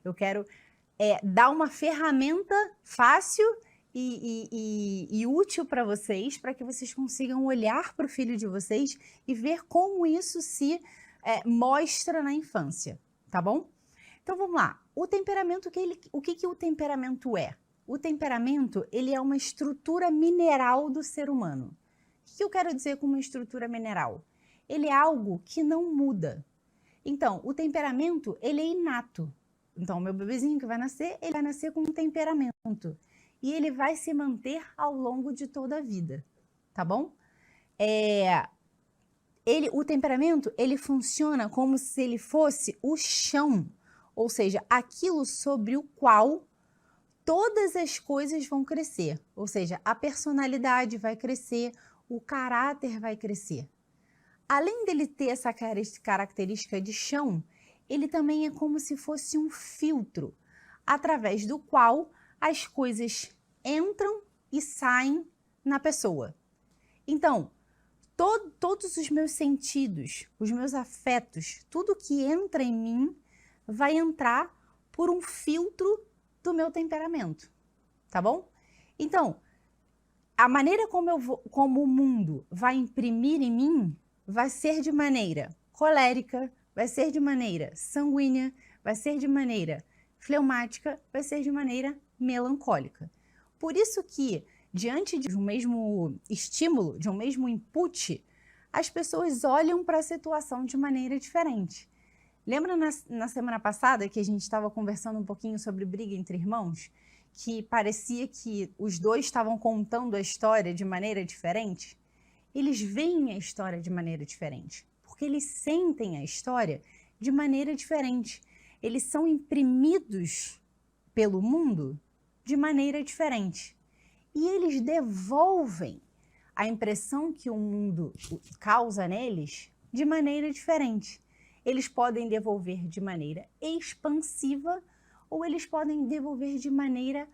Eu quero dar uma ferramenta fácil e útil para vocês, para que vocês consigam olhar para o filho de vocês e ver como isso se mostra na infância, tá bom? Então vamos lá. O temperamento, o que o temperamento é? O temperamento, ele é uma estrutura mineral do ser humano. O que eu quero dizer com uma estrutura mineral? Ele é algo que não muda. Então, o temperamento, ele é inato. Então, o meu bebezinho que vai nascer, ele vai nascer com um temperamento. E ele vai se manter ao longo de toda a vida, tá bom? O temperamento, ele funciona como se ele fosse o chão, ou seja, aquilo sobre o qual todas as coisas vão crescer, ou seja, a personalidade vai crescer, o caráter vai crescer. Além dele ter essa característica de chão, ele também é como se fosse um filtro, através do qual as coisas entram e saem na pessoa. Então, todos os meus sentidos, os meus afetos, tudo que entra em mim vai entrar por um filtro do meu temperamento, tá bom? Então, a maneira como o mundo vai imprimir em mim vai ser de maneira colérica, vai ser de maneira sanguínea, vai ser de maneira fleumática, vai ser de maneira melancólica. Por isso que, diante de um mesmo estímulo, de um mesmo input, as pessoas olham para a situação de maneira diferente. Lembra na semana passada que a gente estava conversando um pouquinho sobre briga entre irmãos? Que parecia que os dois estavam contando a história de maneira diferente? Eles veem a história de maneira diferente, porque eles sentem a história de maneira diferente. Eles são imprimidos pelo mundo de maneira diferente. E eles devolvem a impressão que o mundo causa neles de maneira diferente. Eles podem devolver de maneira expansiva ou eles podem devolver de maneira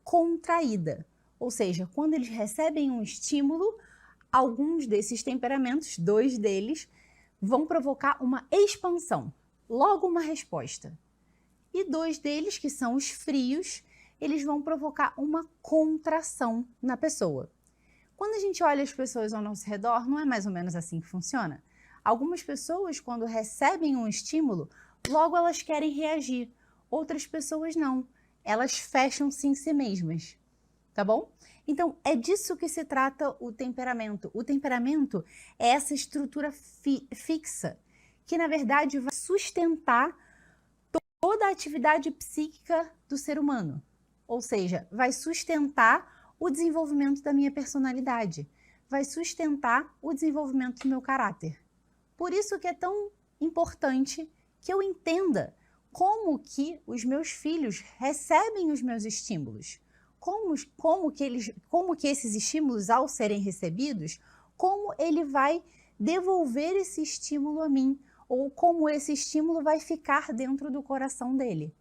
contraída. Ou seja, quando eles recebem um estímulo, alguns desses temperamentos, 2 deles, vão provocar uma expansão, logo uma resposta. E 2 deles, que são os frios, eles vão provocar uma contração na pessoa. Quando a gente olha as pessoas ao nosso redor, não é mais ou menos assim que funciona? Algumas pessoas, quando recebem um estímulo, logo elas querem reagir. Outras pessoas não. Elas fecham-se em si mesmas. Tá bom? Então, é disso que se trata o temperamento. O temperamento é essa estrutura fixa, que na verdade vai sustentar toda a atividade psíquica do ser humano. Ou seja, vai sustentar o desenvolvimento da minha personalidade, vai sustentar o desenvolvimento do meu caráter. Por isso que é tão importante que eu entenda como que os meus filhos recebem os meus estímulos. Como que esses estímulos, ao serem recebidos, como ele vai devolver esse estímulo a mim, ou como esse estímulo vai ficar dentro do coração dele.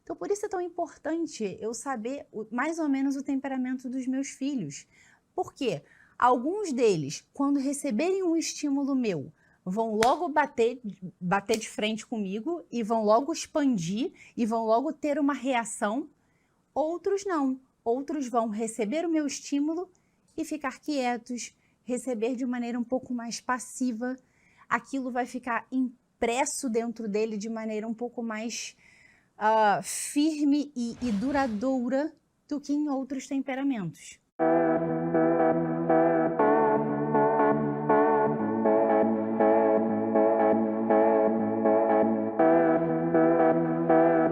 Então, por isso é tão importante eu saber mais ou menos o temperamento dos meus filhos. Por quê? Alguns deles, quando receberem um estímulo meu, vão logo bater de frente comigo e vão logo expandir e vão logo ter uma reação. Outros não. Outros vão receber o meu estímulo e ficar quietos, receber de maneira um pouco mais passiva. Aquilo vai ficar impresso dentro dele de maneira um pouco mais firme e duradoura do que em outros temperamentos.